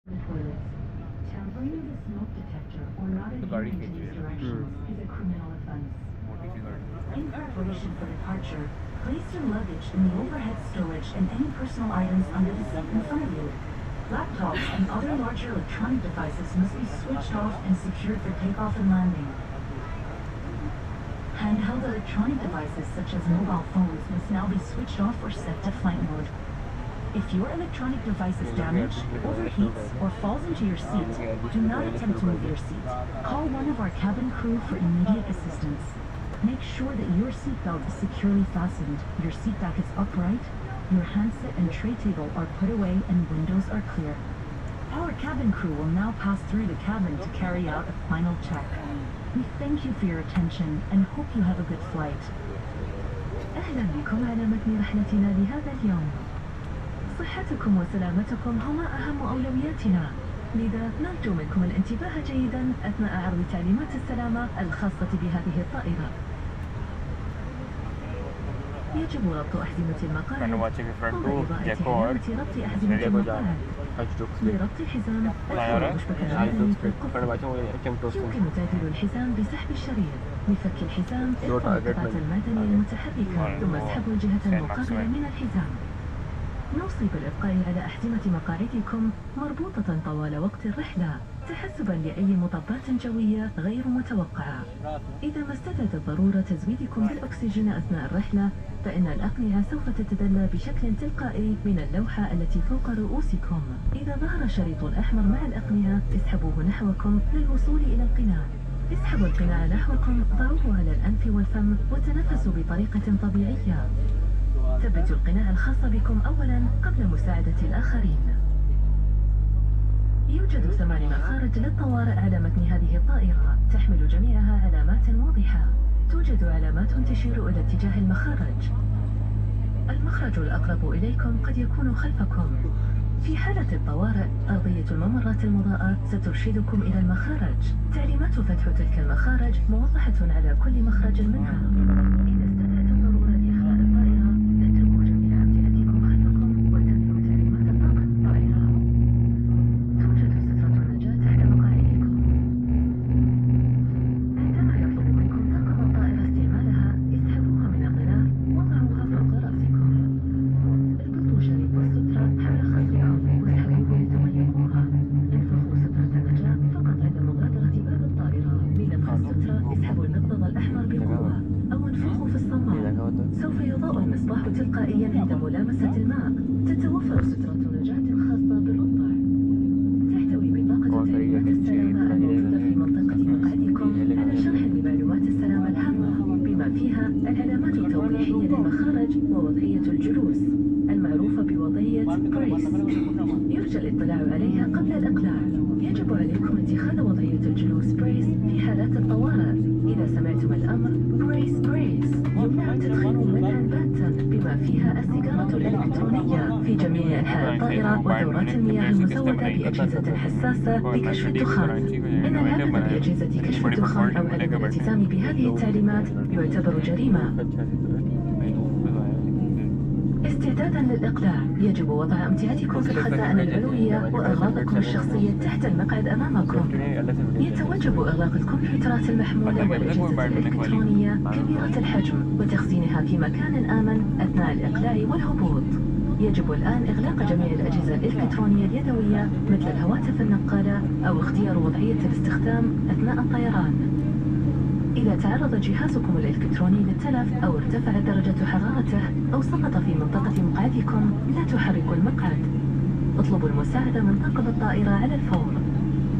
The toilets. Tampering with a smoke detector or not गाड़ी adhering to खींच these रही है directions is a criminal offense. मोटी सी गाड़ी In preparation for departure, place your luggage in the overhead storage and any personal items under the seat in front of you. Laptops and other larger electronic devices must be switched off and secured for takeoff and landing. Handheld electronic devices such as mobile phones must now be switched off or set to flight mode. If your electronic device is damaged, overheats, or falls into your seat, do not attempt to move your seat. Call one of our cabin crew for immediate assistance. Make sure that your seatbelt is securely fastened, your seat back is upright, your handset and tray table are put away, and windows are clear. Our cabin crew will now pass through the cabin to carry out a final check. We thank you for your attention and hope you have a good flight. أهلا بكم على متن رحلتنا لهذا اليوم. صحتكم وسلامتكم هما أهم أولوياتنا، لذا نرجو منكم الانتباه جيدا أثناء عرض تعليمات السلامة الخاصة بهذه الطائرة. يجب ربط أحزمة المقاعد وبإضاءة علامة ربط أحزمة المقاعد. لربط الحزام ادخلوا مشبك العدني في القفل. يمكن تغيير الحزام بسحب الشريط. لفك الحزام ارفعوا القطعة المعدنية المتحركة ثم اسحبوا الجهة المقابلة من الحزام. نوصي بالإبقاء على أحزمة مقاعدكم مربوطة طوال وقت الرحلة تحسبا لأي مطبات جوية غير متوقعة. إذا ما استدعت الضرورة تزويدكم بالأكسجين أثناء الرحلة فإن الأقنعة سوف تتدلى بشكل تلقائي من اللوحة التي فوق رؤوسكم. إذا ظهر شريط أحمر مع الأقنعة اسحبوه نحوكم للوصول إلى القناع. اسحبوا القناع نحوكم، ضعوه على الأنف والفم وتنفسوا بطريقة طبيعية. ثبتوا القناع الخاص بكم أولا قبل مساعدة الآخرين. يوجد 8 مخارج للطوارئ على متن هذه الطائرة تحمل جميعها علامات واضحة. توجد علامات تشير إلى اتجاه المخارج. المخرج الأقرب إليكم قد يكون خلفكم. في حالة الطوارئ أرضية الممرات المضاءة سترشدكم إلى المخارج. تعليمات فتح تلك المخارج موضحة على كل مخرج منها. إذا استدعت الضرورة لإخلاء الطائرة اتركوا جميع أمتعتكم خلفكم واتبعوا تعليمات طاقم الطائرة. توجد سترة النجاة تحت مقاعدكم. عندما يطلب منكم طاقم الطائرة استعمالها اسحبوها من الغلاف وضعوها فوق رأسكم. اربطوا شريط السترة حول خصركم واسحبوه لتضيقوها. انفخوا سترة النجاة فقط عند مغادرة باب الطائرة. بنفخ السترة اسحبوا المقبض الأحمر بقوة أو انفخوا في الصمام. سوف يضاء المصباح تلقائيا عند ملامسة الماء. تتوفر سترة نجاة خاصة بالرضع. تحتوي بطاقة تعليمات السلامة الموجودة في منطقة مقعدكم على شرح لمعلومات السلامة الهامة بما فيها العلامات التوضيحية للمخارج ووضعية الجلوس المعروفة بوضعية بريس. يرجى الاطلاع عليها قبل الإقلاع. يجب عليكم اتخاذ وضعية الجلوس بريس في حالات الطوارئ. إذا سمعتم الأمر بريس بريس يمنع تدخين منعا باتا بما فيها السيجارة الإلكترونية في جميع أنحاء الطائرة ودورات المياه المزودة بأجهزة حساسة لكشف الدخان. إن العبث بأجهزة كشف الدخان أو عدم الالتزام بهذه التعليمات يعتبر جريمة. استعدادا للإقلاع يجب وضع أمتعتكم في الخزائن العلوية وأغراضكم الشخصية تحت المقعد أمامكم. يتوجب إغلاق الكمبيوترات المحمولة والأجهزة الإلكترونية كبيرة الحجم وتخزينها في مكان آمن أثناء الإقلاع والهبوط. يجب الآن إغلاق جميع الأجهزة الإلكترونية اليدوية مثل الهواتف النقالة أو اختيار وضعية الاستخدام أثناء الطيران. إذا تعرض جهازكم الإلكتروني للتلف أو ارتفعت درجة حرارته أو سقط في منطقة مقعدكم لا تحركوا المقعد. اطلبوا المساعدة من طاقم الطائرة على الفور.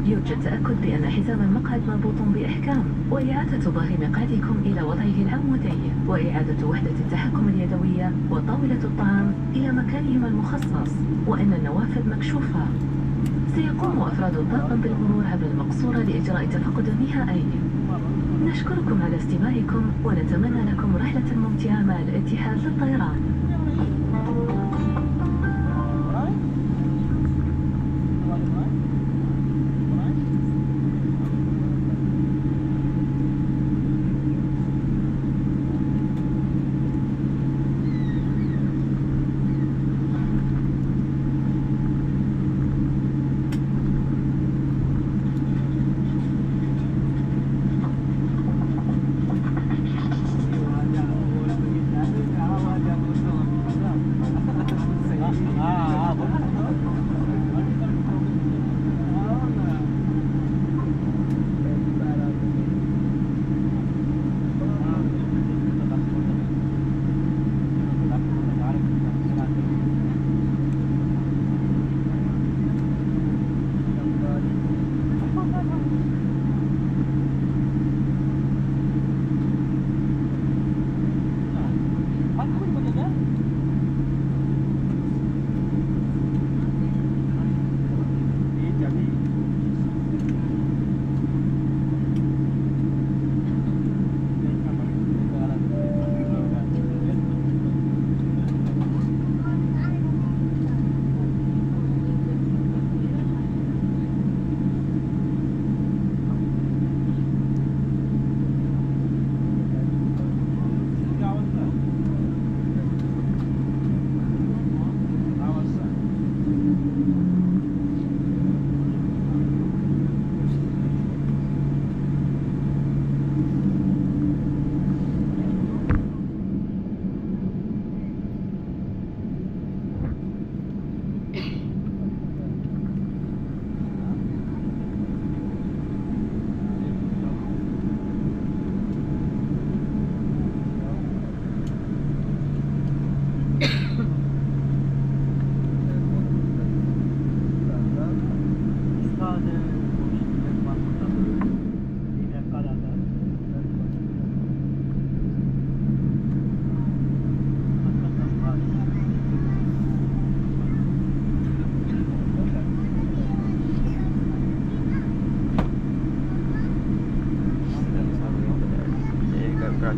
يرجى التأكد بأن حزام المقعد مربوط بإحكام وإعادة ظهر مقعدكم إلى وضعه العمودي وإعادة وحدة التحكم اليدوية وطاولة الطعام إلى مكانهما المخصص وإن النوافذ مكشوفة. سيقوم أفراد الطاقم بالمرور عبر المقصورة لإجراء تفقد نهائي. نشكركم على استماعكم ونتمنى لكم رحلة ممتعة مع الاتحاد للطيران.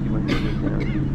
की मंडी देखते हैं।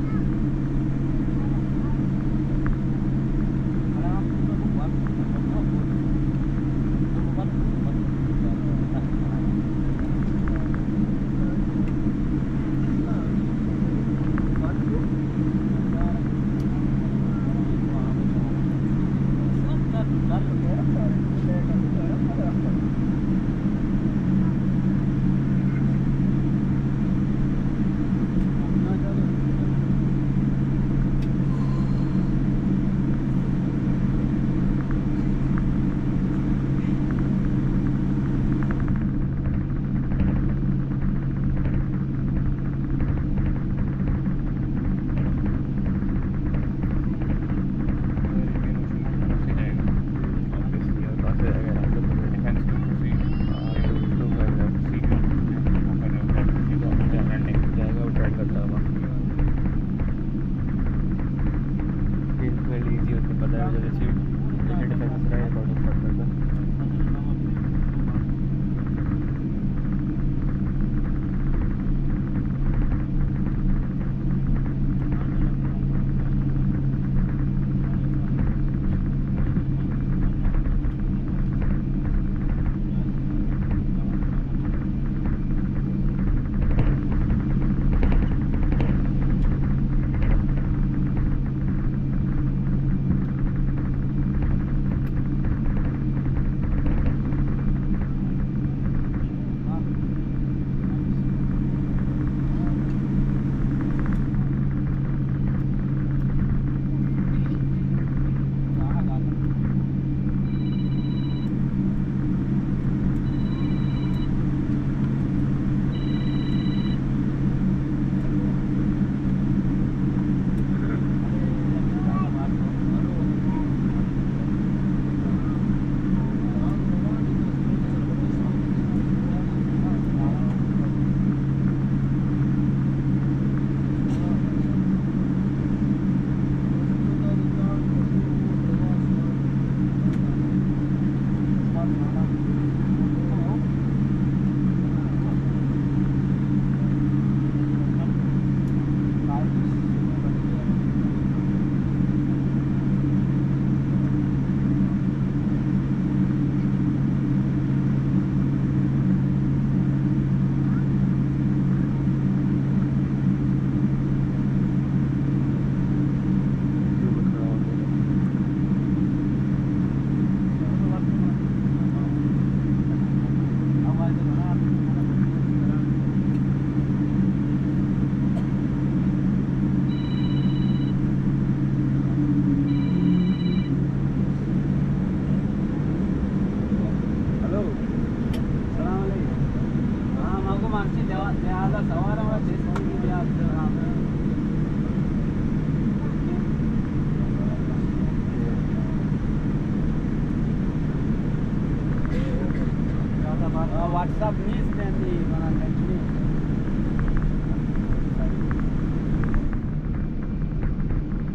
WhatsApp news dan di mana nanti.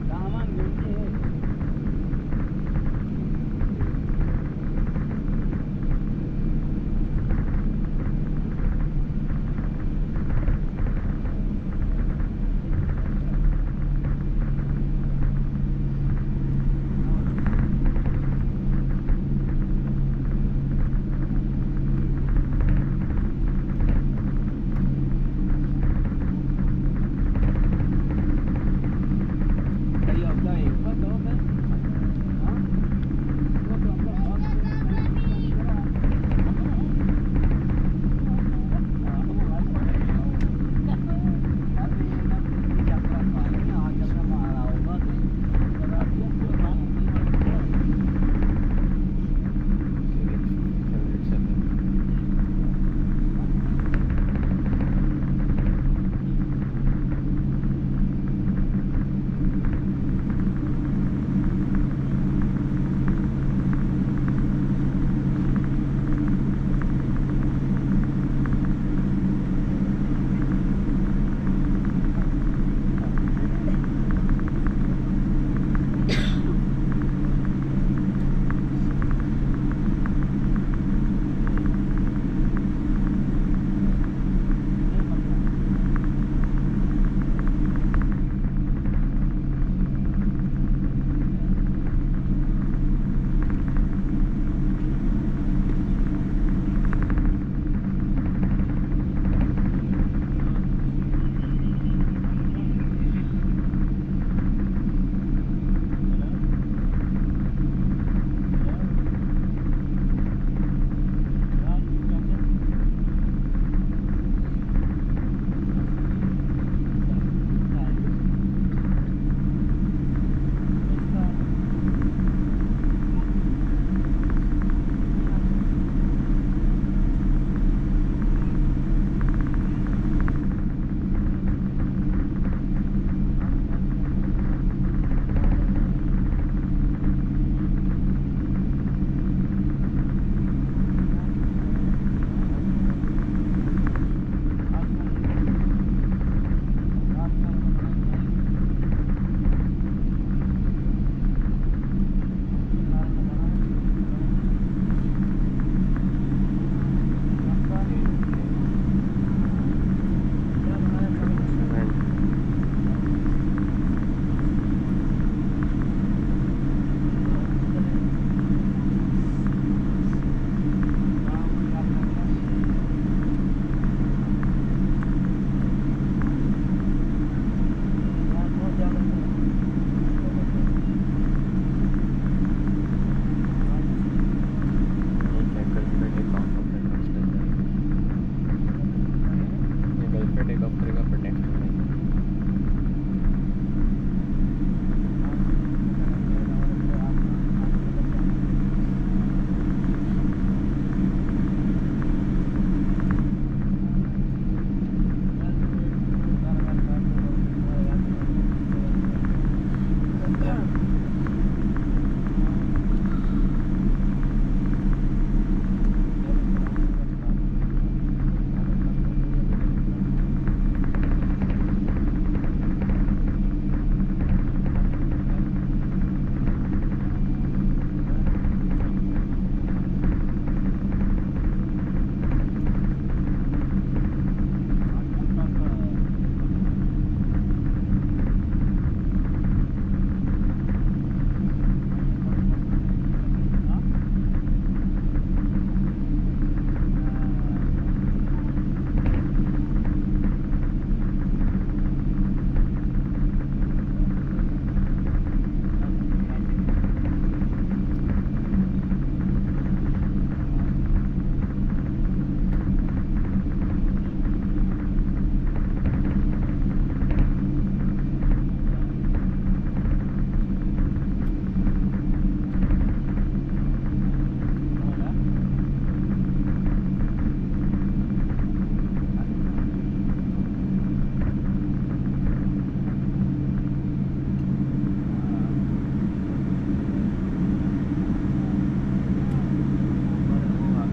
Taman ganti है.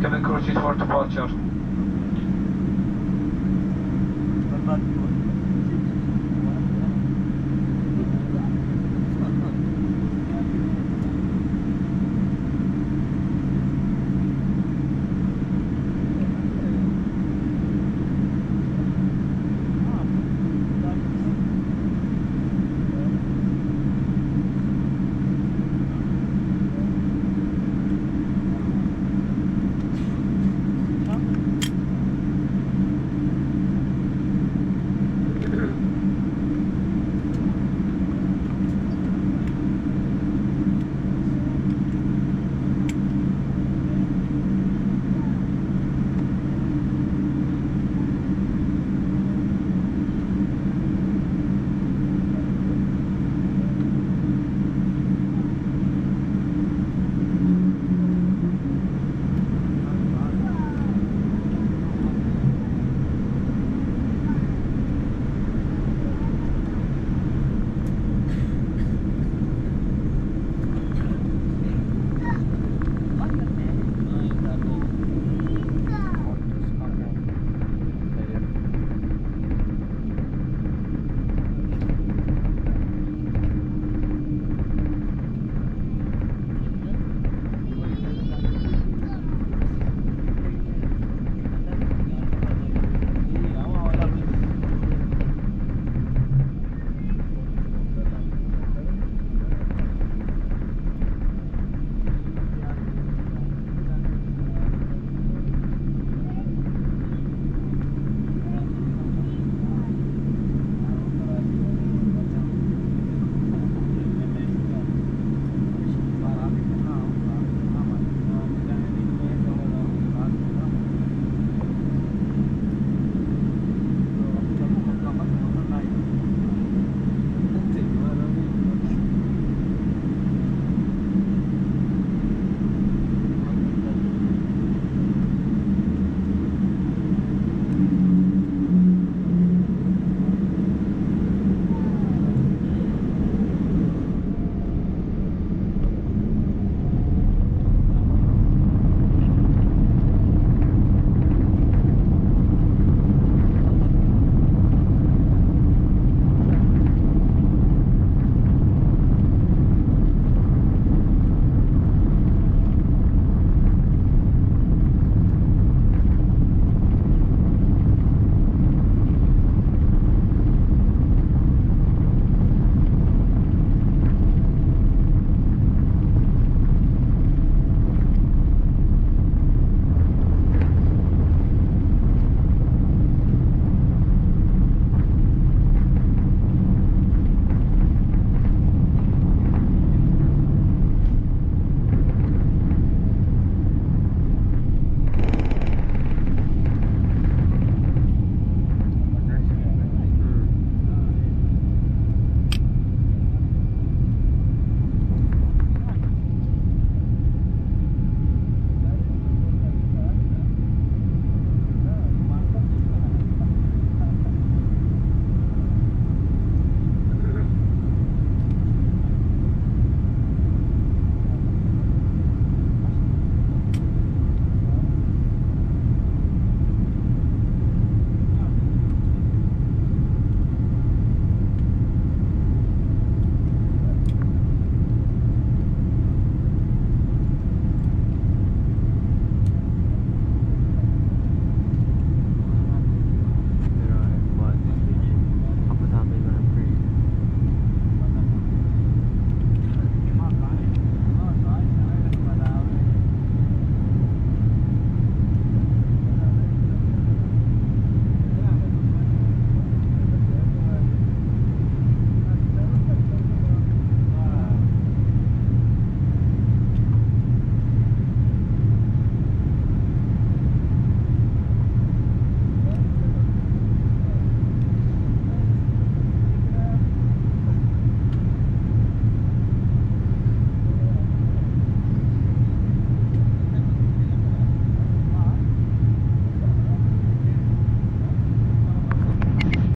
Cabin crew sheet for departure. Berbat.